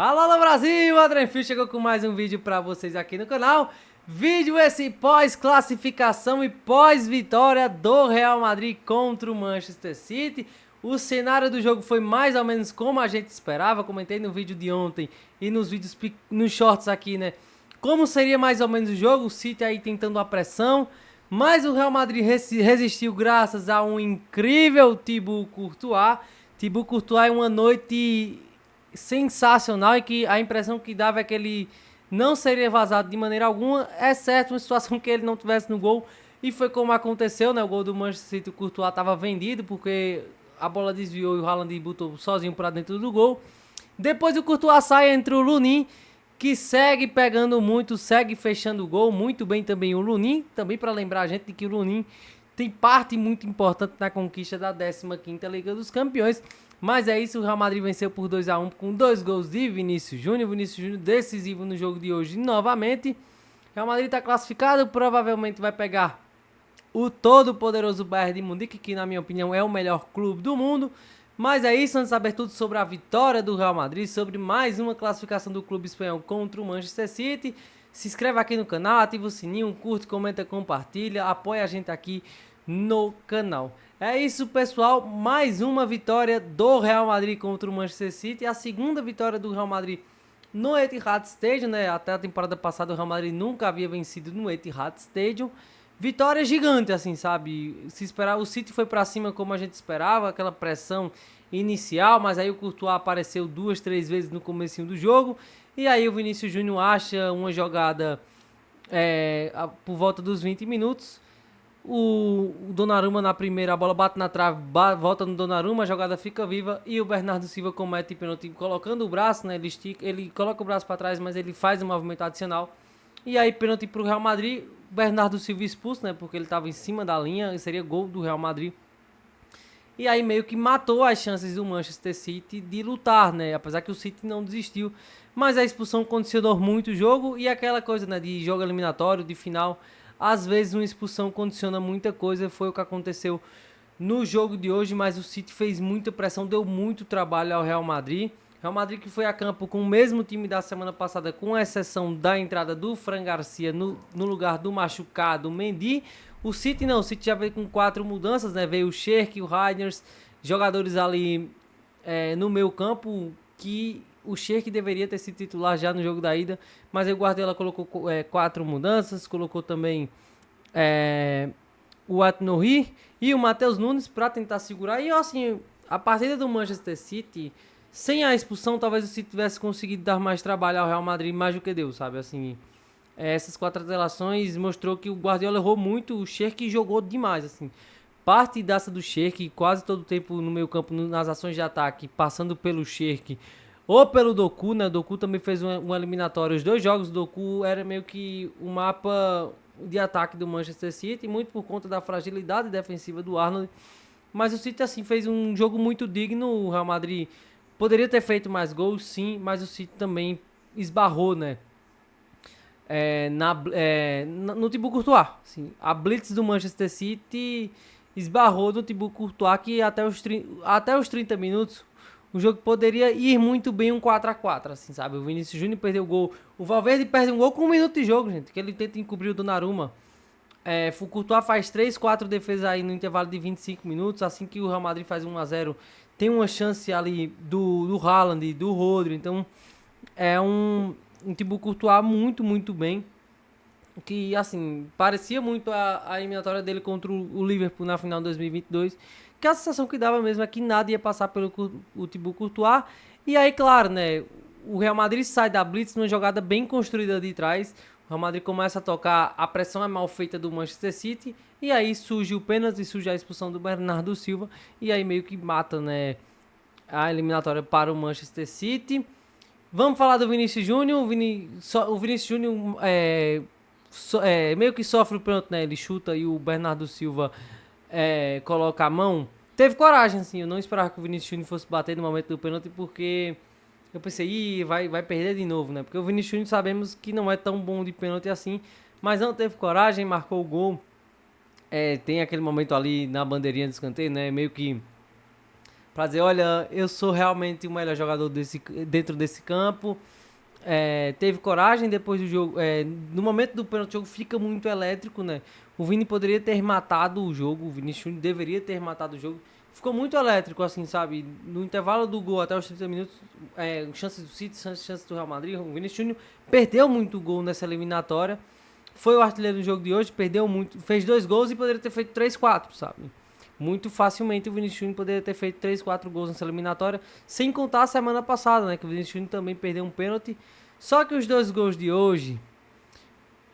Alô Brasil, André Fio chegou com mais um vídeo pra vocês aqui no canal. Vídeo esse pós-classificação e pós-vitória do Real Madrid contra o Manchester City. O cenário do jogo foi mais ou menos como a gente esperava. Comentei no vídeo de ontem e nos vídeos, nos shorts aqui, né? Como seria mais ou menos o jogo, o City aí tentando a pressão. Mas o Real Madrid resistiu graças a um incrível Thibaut Courtois. Thibaut Courtois é uma noite sensacional e que a impressão que dava é que ele não seria vazado de maneira alguma, exceto uma situação que ele não tivesse no gol. E foi como aconteceu, né? O gol do Manchester City, o Courtois estava vendido porque a bola desviou e o Haaland botou sozinho para dentro do gol. Depois o Courtois sai entre o Lunin, que segue pegando muito, segue fechando o gol. Muito bem também o Lunin, também para lembrar a gente de que o Lunin tem parte muito importante na conquista da 15ª Liga dos Campeões. Mas é isso, o Real Madrid venceu por 2-1 com 2 gols de Vinícius Júnior. Vinícius Júnior decisivo no jogo de hoje novamente. O Real Madrid está classificado, provavelmente vai pegar o todo-poderoso Bayern de Munique, que na minha opinião é o melhor clube do mundo. Mas é isso, antes de saber tudo sobre a vitória do Real Madrid, sobre mais uma classificação do clube espanhol contra o Manchester City. Se inscreva aqui no canal, ativa o sininho, curte, comenta, compartilha, apoia a gente aqui no canal. É isso, pessoal, mais uma vitória do Real Madrid contra o Manchester City, a segunda vitória do Real Madrid no Etihad Stadium, né? Até a temporada passada o Real Madrid nunca havia vencido no Etihad Stadium. Vitória gigante, assim, sabe? Se esperar, o City foi pra cima como a gente esperava, aquela pressão inicial, mas aí o Courtois apareceu 2, 3 vezes no comecinho do jogo, e aí o Vinícius Júnior acha uma jogada por volta dos 20 minutos. O Donnarumma na primeira, a bola bate na trave, volta no Donnarumma, a jogada fica viva e o Bernardo Silva comete pênalti colocando o braço, né? Ele coloca o braço para trás, mas ele faz um movimento adicional. E aí pênalti pro Real Madrid, Bernardo Silva expulso, né? Porque ele estava em cima da linha e seria gol do Real Madrid. E aí meio que matou as chances do Manchester City de lutar, né? Apesar que o City não desistiu, mas a expulsão condicionou muito o jogo e aquela coisa, né, de jogo eliminatório, de final. Às vezes uma expulsão condiciona muita coisa, foi o que aconteceu no jogo de hoje, mas o City fez muita pressão, deu muito trabalho ao Real Madrid. Real Madrid que foi a campo com o mesmo time da semana passada, com exceção da entrada do Fran Garcia no lugar do machucado Mendy. O City não, o City já veio com 4 mudanças, né? Veio o Cherki, o Reijers, jogadores ali no meio campo que o Cherki deveria ter sido titular já no jogo da ida, mas aí o Guardiola colocou 4 mudanças, colocou também o Ait-Nouri e o Matheus Nunes para tentar segurar. E assim, a partida do Manchester City, sem a expulsão, talvez o City tivesse conseguido dar mais trabalho ao Real Madrid, mais do que deu, sabe? Assim, essas 4 alterações mostrou que o Guardiola errou muito, o Cherki jogou demais, assim. Partidaça do Cherki, quase todo o tempo no meio campo, nas ações de ataque, passando pelo Cherki ou pelo Doku, né? O Doku também fez uma eliminatória. Os 2 jogos do Doku era meio que o mapa de ataque do Manchester City, muito por conta da fragilidade defensiva do Arnold. Mas o City, assim, fez um jogo muito digno. O Real Madrid poderia ter feito mais gols, sim, mas o City também esbarrou, né? No Thibaut Courtois. Assim, a blitz do Manchester City esbarrou no Thibaut Courtois, que até os 30 minutos o jogo poderia ir muito bem um 4-4, assim, sabe? O Vinícius Júnior perdeu o gol. O Valverde perde um gol com 1 minuto de jogo, gente, que ele tenta encobrir o Donnarumma. O Courtois faz 3, 4 defesas aí no intervalo de 25 minutos. Assim que o Real Madrid faz 1-0, tem uma chance ali do Haaland, do Rodri. Então, é um Thibaut Courtois muito, muito bem. Que, assim, parecia muito a eliminatória dele contra o Liverpool na final de 2022. Que a sensação que dava mesmo é que nada ia passar pelo o Thibaut Courtois. E aí, claro, né, o Real Madrid sai da blitz numa jogada bem construída de trás. O Real Madrid começa a tocar, a pressão é mal feita do Manchester City. E aí surge o pênalti, surge a expulsão do Bernardo Silva. E aí meio que mata, né, a eliminatória para o Manchester City. Vamos falar do Vinícius Júnior. O Vinícius Júnior meio que sofre o pênalti, né? Ele chuta e o Bernardo Silva coloca a mão. Teve coragem, assim. Eu não esperava que o Vinícius Júnior fosse bater no momento do pênalti, porque eu pensei, vai perder de novo, né? Porque o Vinícius Júnior sabemos que não é tão bom de pênalti assim, mas não teve coragem, marcou o gol. Tem aquele momento ali na bandeirinha de escanteio, né? Meio que pra dizer, olha, eu sou realmente o melhor jogador dentro desse campo. Teve coragem depois do jogo. No momento do pênalti, o jogo fica muito elétrico, né? O Vini poderia ter matado o jogo, o Vinícius Júnior deveria ter matado o jogo. Ficou muito elétrico, assim, sabe? No intervalo do gol até os 30 minutos, chances do City, chances do Real Madrid, o Vinícius Júnior perdeu muito gol nessa eliminatória. Foi o artilheiro do jogo de hoje, perdeu muito, fez 2 gols e poderia ter feito 3, 4, sabe? Muito facilmente o Vinícius Júnior poderia ter feito 3, 4 gols nessa eliminatória, sem contar a semana passada, né? Que o Vinícius Júnior também perdeu um pênalti. Só que os 2 gols de hoje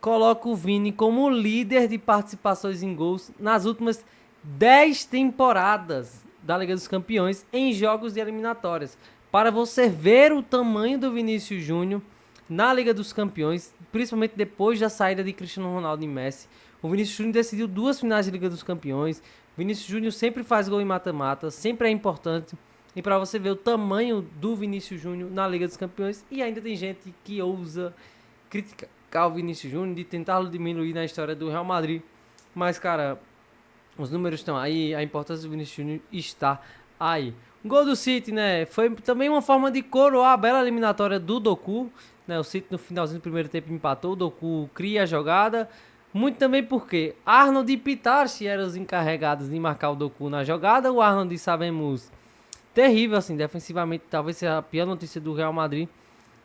colocam o Vini como líder de participações em gols nas últimas 10 temporadas da Liga dos Campeões em jogos de eliminatórias. Para você ver o tamanho do Vinícius Júnior na Liga dos Campeões, principalmente depois da saída de Cristiano Ronaldo e Messi. O Vinícius Júnior decidiu 2 finais de Liga dos Campeões. O Vinícius Júnior sempre faz gol em mata-mata, sempre é importante. E para você ver o tamanho do Vinícius Júnior na Liga dos Campeões, e ainda tem gente que ousa criticar o Vinícius Júnior, de tentá-lo diminuir na história do Real Madrid. Mas, cara, os números estão aí, a importância do Vinícius Júnior está aí. O gol do City, né, foi também uma forma de coroar a bela eliminatória do Doku, né? O City no finalzinho do primeiro tempo empatou, o Doku cria a jogada, muito também porque Arnold e Pitarchi eram os encarregados de marcar o Doku na jogada. O Arnold, sabemos, terrível, assim, defensivamente, talvez seja a pior notícia do Real Madrid.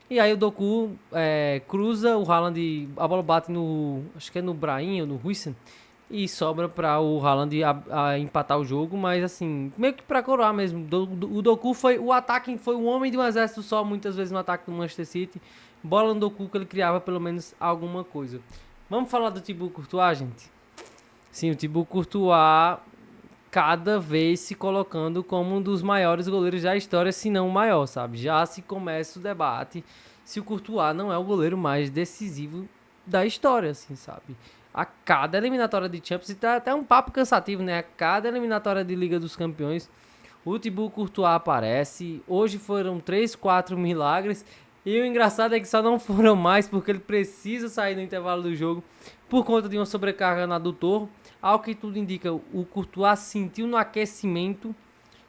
E aí o Doku cruza, o Haaland, a bola bate no, acho que é no Brahim ou no Huijsen, e sobra para o Haaland a empatar o jogo, mas assim, meio que para coroar mesmo. O Doku foi o ataque, foi o homem de um exército só, muitas vezes no ataque do Manchester City. Bola no Doku que ele criava pelo menos alguma coisa. Vamos falar do Thibaut Courtois, gente? Sim, o Thibaut Courtois cada vez se colocando como um dos maiores goleiros da história, se não o maior, sabe? Já se começa o debate se o Courtois não é o goleiro mais decisivo da história, assim, sabe? A cada eliminatória de Champions, e tá até um papo cansativo, né? A cada eliminatória de Liga dos Campeões, o Thibaut Courtois aparece. Hoje foram 3, 4 milagres. E o engraçado é que só não foram mais porque ele precisa sair no intervalo do jogo por conta de uma sobrecarga no adutor. Ao que tudo indica, o Courtois sentiu no aquecimento,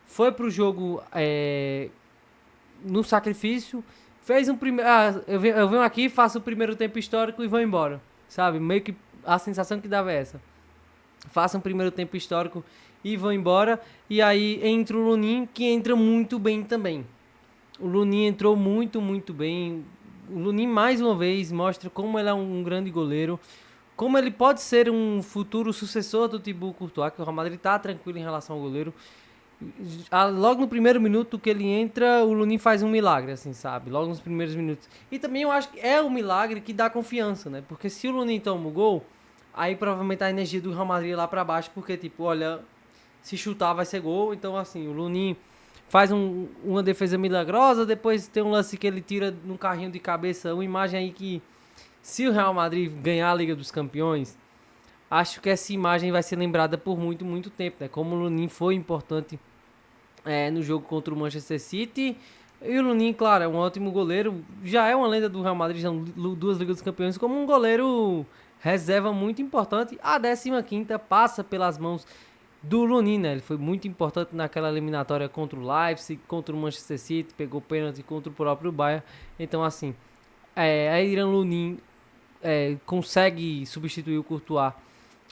foi pro jogo no sacrifício, fez um primeiro... eu venho aqui, faço o primeiro tempo histórico e vou embora, sabe? Meio que a sensação que dava é essa. Faça um primeiro tempo histórico e vou embora. E aí entra o Lunin, que entra muito bem também. O Lunin entrou muito, muito bem. O Lunin, mais uma vez, mostra como ele é um grande goleiro, como ele pode ser um futuro sucessor do Thibaut Courtois, que o Real Madrid está tranquilo em relação ao goleiro. Logo no primeiro minuto que ele entra, o Lunin faz um milagre, assim, sabe? Logo nos primeiros minutos. E também eu acho que é um milagre que dá confiança, né? Porque se o Lunin toma o gol, aí provavelmente a energia do Real Madrid é lá pra baixo, porque, tipo, olha, se chutar vai ser gol. Então, assim, o Lunin faz uma defesa milagrosa, depois tem um lance que ele tira num carrinho de cabeça, uma imagem aí que, se o Real Madrid ganhar a Liga dos Campeões, acho que essa imagem vai ser lembrada por muito, muito tempo, né? Como o Lunin foi importante no jogo contra o Manchester City. E o Lunin, claro, é um ótimo goleiro, já é uma lenda do Real Madrid, já 2 Ligas dos Campeões, como um goleiro reserva muito importante. A 15ª passa pelas mãos do Lunin, né? Ele foi muito importante naquela eliminatória contra o Leipzig, contra o Manchester City, pegou pênalti contra o próprio Bayern. Então, assim, a Irã Lunin consegue substituir o Courtois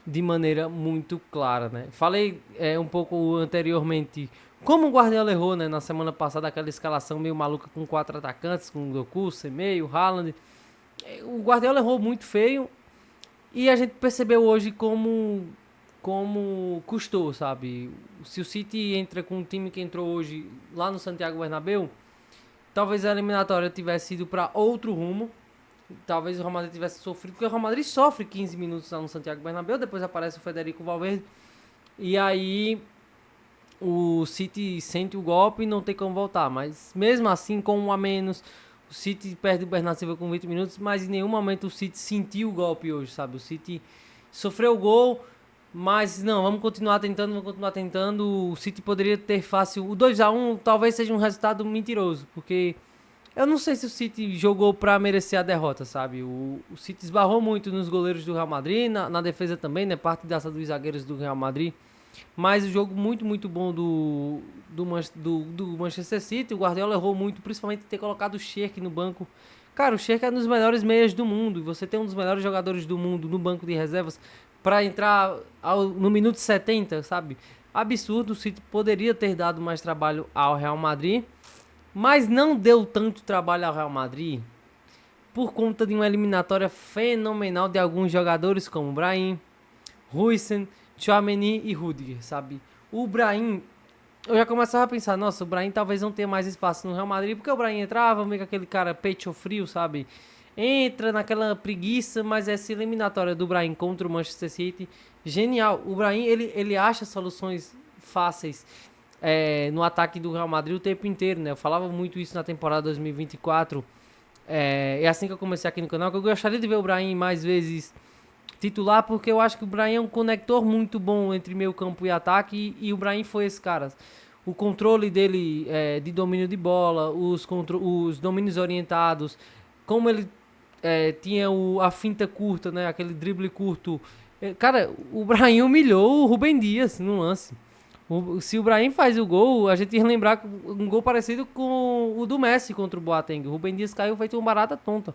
de maneira muito clara, né? Falei um pouco anteriormente como o Guardiola errou, né, na semana passada, aquela escalação meio maluca com 4 atacantes, com o Doku, Semedo, Haaland. O Guardiola errou muito feio e a gente percebeu hoje como custou, sabe? Se o City entra com o time que entrou hoje lá no Santiago Bernabéu, talvez a eliminatória tivesse ido para outro rumo. Talvez o Real Madrid tivesse sofrido, porque o Real Madrid sofre 15 minutos lá no Santiago Bernabéu, depois aparece o Federico Valverde, e aí o City sente o golpe e não tem como voltar. Mas mesmo assim, com 1 a menos, o City perde o Bernardo Silva com 20 minutos, mas em nenhum momento o City sentiu o golpe hoje, sabe? O City sofreu o gol, mas não, vamos continuar tentando. O City poderia ter fácil. O 2 a 1 talvez seja um resultado mentiroso, porque eu não sei se o City jogou pra merecer a derrota, sabe? O City esbarrou muito nos goleiros do Real Madrid, na defesa também, né? Parte dos zagueiros do Real Madrid Mas o jogo muito, muito bom do Manchester City. O Guardiola errou muito, principalmente ter colocado o Sheik no banco. Cara, o Sheik é um dos melhores meias do mundo. E você tem um dos melhores jogadores do mundo no banco de reservas para entrar no minuto 70, sabe? Absurdo. O City poderia ter dado mais trabalho ao Real Madrid, mas não deu tanto trabalho ao Real Madrid por conta de uma eliminatória fenomenal de alguns jogadores como Brahim, Huijsen, Tchouaméni e Rudiger, sabe? O Brahim, eu já começava a pensar, nossa, o Brahim talvez não tenha mais espaço no Real Madrid, porque o Brahim entrava meio que aquele cara peito frio, sabe? Entra naquela preguiça, mas essa eliminatória do Brahim contra o Manchester City, genial. O Brahim, ele acha soluções fáceis no ataque do Real Madrid o tempo inteiro, né? Eu falava muito isso na temporada 2024. É assim que eu comecei aqui no canal, que eu gostaria de ver o Brahim mais vezes titular, porque eu acho que o Brahim é um conector muito bom entre meio campo e ataque, e o Brahim foi esse cara. O controle dele de domínio de bola, os domínios orientados, como ele tinha a finta curta, né, aquele drible curto. Cara, o Brahim humilhou o Rubem Dias no lance. Se o Brahim faz o gol, a gente ia lembrar um gol parecido com o do Messi contra o Boateng. O Rubem Dias caiu feito uma barata tonta.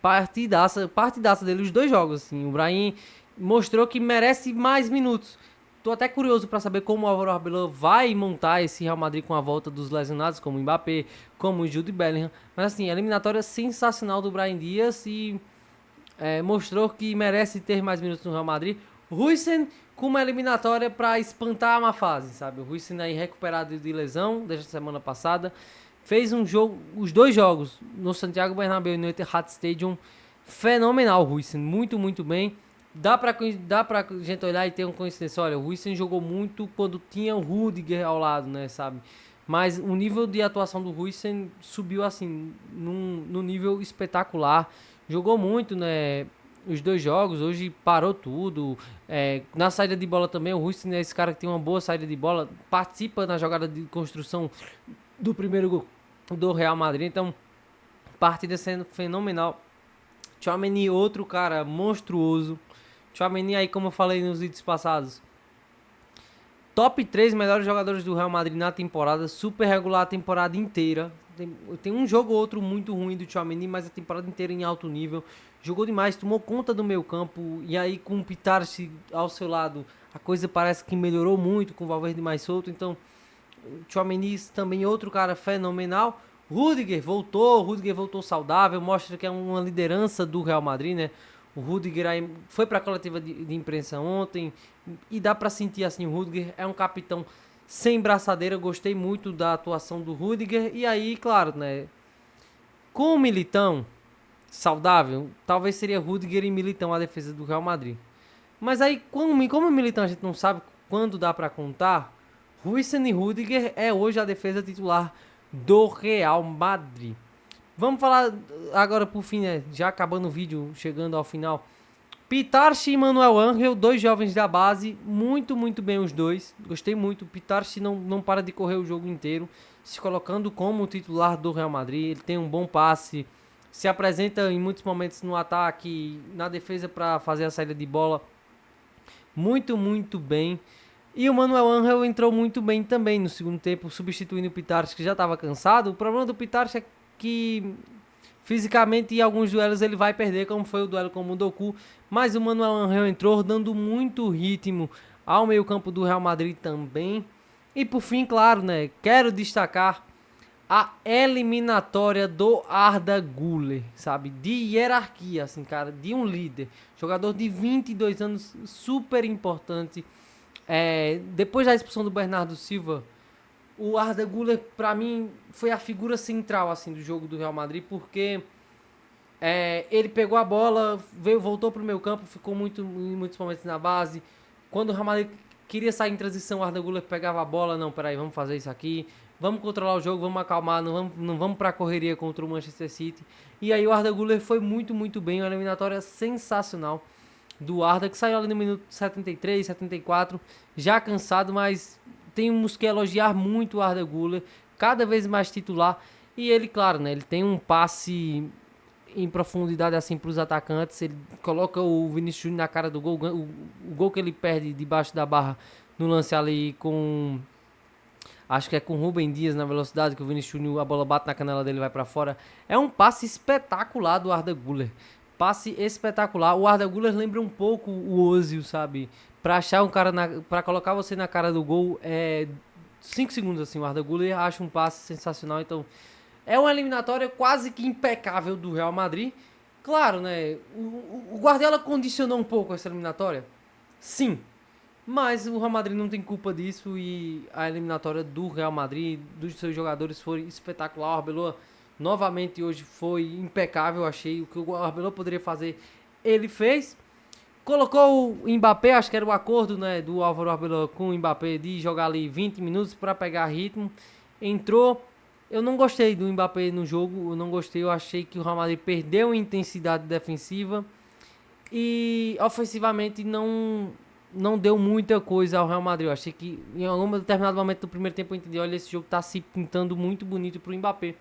Partidaça dele, os dois jogos, assim. O Brahim mostrou que merece mais minutos. Tô até curioso para saber como o Álvaro Arbeloa vai montar esse Real Madrid com a volta dos lesionados, como o Mbappé, como o Jude Bellingham. Mas assim, a eliminatória sensacional do Brahim Dias e mostrou que merece ter mais minutos no Real Madrid. Huijsen com uma eliminatória para espantar uma fase, sabe? O Huijsen aí recuperado de lesão desde a semana passada. Fez um jogo, os dois jogos no Santiago Bernabéu e no Etihad Stadium, fenomenal o Huijsen, muito, muito bem. Dá pra gente olhar e ter uma coincidência, olha, o Huijsen jogou muito quando tinha o Rudiger ao lado, né, sabe? Mas o nível de atuação do Huijsen subiu, assim, num nível espetacular. Jogou muito, né, os dois jogos, hoje parou tudo. Na saída de bola também, o Huijsen é esse cara que tem uma boa saída de bola, participa na jogada de construção do primeiro gol do Real Madrid. Então, partida sendo fenomenal. Tchouaméni, outro cara monstruoso. Tchouaméni aí, como eu falei nos vídeos passados, top 3 melhores jogadores do Real Madrid na temporada, super regular a temporada inteira. Tem um jogo ou outro muito ruim do Tchouaméni, mas a temporada inteira em alto nível. Jogou demais, tomou conta do meio campo, e aí com o Pitarchi ao seu lado, a coisa parece que melhorou muito, com o Valverde mais solto. Então, o Tchouaméni também outro cara fenomenal. Rudiger voltou saudável, mostra que é uma liderança do Real Madrid, né? O Rudiger aí foi para a coletiva de imprensa ontem e dá para sentir assim, o Rudiger é um capitão sem braçadeira. Eu gostei muito da atuação do Rudiger. E aí, claro, né? Com o Militão saudável, talvez seria Rudiger e Militão a defesa do Real Madrid. Mas aí, como o Militão a gente não sabe quando dá para contar, Huijsen e Rudiger é hoje a defesa titular do Real Madrid. Vamos falar agora por fim, né? Já acabando o vídeo, chegando ao final. Pitarchi e Manuel Ángel, dois jovens da base, muito, muito bem os dois. Gostei muito. Pitarchi não para de correr o jogo inteiro, se colocando como titular do Real Madrid. Ele tem um bom passe, se apresenta em muitos momentos no ataque, na defesa para fazer a saída de bola. Muito, muito bem. E o Manuel Ángel entrou muito bem também no segundo tempo, substituindo o Pitarchi, que já estava cansado. O problema do Pitarchi é que fisicamente em alguns duelos ele vai perder, como foi o duelo com o Mundoku. Mas o Manuel Ángel entrou dando muito ritmo ao meio campo do Real Madrid também. E por fim, claro, né, quero destacar a eliminatória do Arda Güler, sabe? De hierarquia, assim, cara, de um líder. Jogador de 22 anos, super importante. Depois da expulsão do Bernardo Silva, o Arda Güler, pra mim, foi a figura central, assim, do jogo do Real Madrid, porque ele pegou a bola, voltou pro meio campo, ficou em muitos momentos na base. Quando o Real Madrid queria sair em transição, o Arda Güler pegava a bola, não, peraí, vamos fazer isso aqui, vamos controlar o jogo, vamos acalmar, não vamos pra correria contra o Manchester City. E aí o Arda Güler foi muito, muito bem, uma eliminatória sensacional do Arda, que saiu ali no minuto 73, 74, já cansado, mas temos que elogiar muito o Arda Güler, cada vez mais titular. E ele, claro, né, ele tem um passe em profundidade assim para os atacantes. Ele coloca o Vinícius Júnior na cara do gol. O gol que ele perde debaixo da barra no lance ali com... Acho que é com o Rubem Dias na velocidade, que o Vinícius Júnior, a bola bate na canela dele e vai para fora. É um passe espetacular do Arda Güler. Passe espetacular. O Arda Güler lembra um pouco o Ozil, sabe? Pra achar um cara, pra colocar você na cara do gol, 5 segundos assim. O Arda Güler acha um passe sensacional. Então, é uma eliminatória quase que impecável do Real Madrid. Claro, né? O Guardiola condicionou um pouco essa eliminatória. Sim. Mas o Real Madrid não tem culpa disso e a eliminatória do Real Madrid, dos seus jogadores, foi espetacular. O Arbeloa novamente hoje foi impecável, achei. O que o Arbeloa poderia fazer, ele fez. Colocou o Mbappé, acho que era o acordo, né, do Álvaro Arbeloa com o Mbappé de jogar ali 20 minutos para pegar ritmo. Entrou. Eu não gostei do Mbappé no jogo, eu não gostei. Eu achei que o Real Madrid perdeu intensidade defensiva e ofensivamente não deu muita coisa ao Real Madrid. Eu achei que em algum determinado momento do primeiro tempo eu entendi, olha, esse jogo tá se pintando muito bonito pro Mbappé.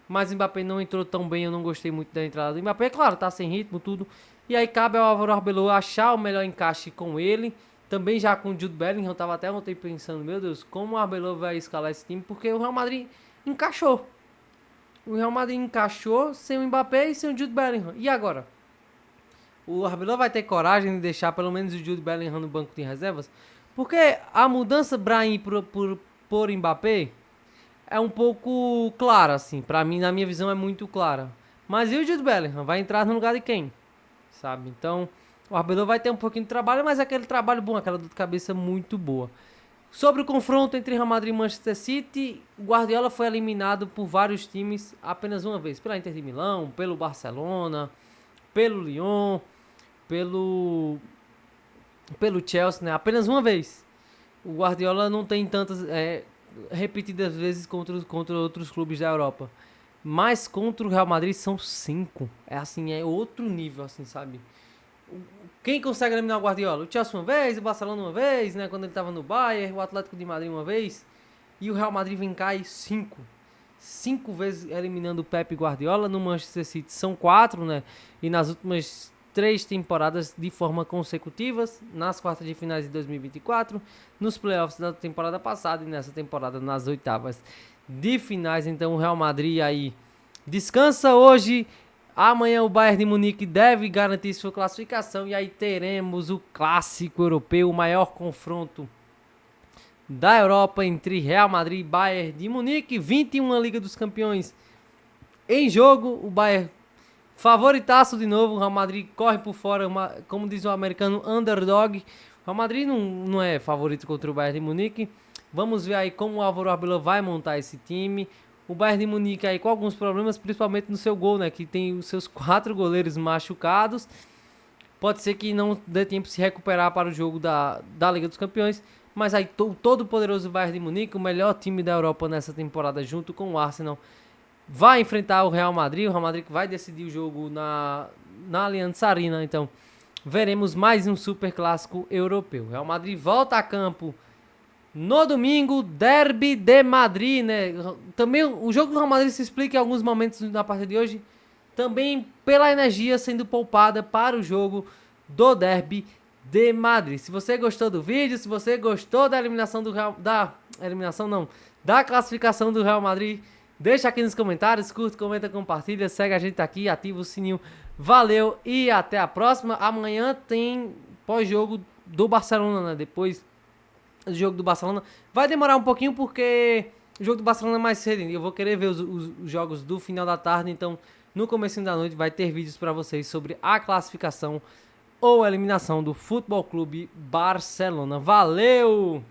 Mas o Mbappé não entrou tão bem, eu não gostei muito da entrada do Mbappé. Claro, tá sem ritmo, tudo. E aí cabe ao Álvaro Arbeloa achar o melhor encaixe com ele. Também já com o Jude Bellingham, eu tava até ontem pensando, meu Deus, como o Arbeloa vai escalar esse time? Porque o Real Madrid encaixou. O Real Madrid encaixou sem o Mbappé e sem o Jude Bellingham. E agora? O Arbeloa vai ter coragem de deixar pelo menos o Jude Bellingham no banco de reservas? Porque a mudança Brahim por Mbappé é um pouco clara, assim. Pra mim, na minha visão, é muito clara. Mas e o Jude Bellingham? Vai entrar no lugar de quem? Sabe? Então, o Arbeloa vai ter um pouquinho de trabalho, mas é aquele trabalho bom, aquela dor de cabeça muito boa. Sobre o confronto entre Real Madrid e Manchester City, o Guardiola foi eliminado por vários times apenas uma vez. Pela Inter de Milão, pelo Barcelona, pelo Lyon, pelo Chelsea, né? Apenas uma vez. O Guardiola não tem tantas repetidas vezes contra outros clubes da Europa. Mas contra o Real Madrid são 5. É assim, é outro nível, assim, sabe? Quem consegue eliminar o Guardiola? O Chelsea uma vez, o Barcelona uma vez, né? Quando ele estava no Bayern, o Atlético de Madrid uma vez. E o Real Madrid vem cá e 5. 5 vezes eliminando o Pep Guardiola. No Manchester City são 4, né? E nas últimas 3 temporadas de forma consecutivas, nas quartas de finais de 2024, nos playoffs da temporada passada e nessa temporada nas oitavas de finais. Então o Real Madrid aí descansa hoje. Amanhã o Bayern de Munique deve garantir sua classificação e aí teremos o clássico europeu, o maior confronto da Europa entre Real Madrid e Bayern de Munique. 21 Liga dos Campeões em jogo, o Bayern favoritaço de novo, o Real Madrid corre por fora, como diz o americano, underdog. O Real Madrid não é favorito contra o Bayern de Munique. Vamos ver aí como o Álvaro Arbeloa vai montar esse time. O Bayern de Munique aí com alguns problemas, principalmente no seu gol, né? Que tem os seus 4 goleiros machucados. Pode ser que não dê tempo de se recuperar para o jogo da Liga dos Campeões. Mas aí todo poderoso Bayern de Munique, o melhor time da Europa nessa temporada, junto com o Arsenal, vai enfrentar o Real Madrid. O Real Madrid vai decidir o jogo na Allianz Arena. Então, veremos mais um super clássico europeu. O Real Madrid volta a campo no domingo, Derby de Madrid, né? Também o jogo do Real Madrid se explica em alguns momentos na partida de hoje, também pela energia sendo poupada para o jogo do Derby de Madrid. Se você gostou do vídeo, se você gostou da eliminação da classificação do Real Madrid, deixa aqui nos comentários, curta, comenta, compartilha, segue a gente aqui, ativa o sininho. Valeu e até a próxima. Amanhã tem pós-jogo do Barcelona, né? Depois do jogo do Barcelona. Vai demorar um pouquinho porque o jogo do Barcelona é mais cedo. Eu vou querer ver os jogos do final da tarde, então no comecinho da noite vai ter vídeos para vocês sobre a classificação ou eliminação do Futebol Clube Barcelona. Valeu!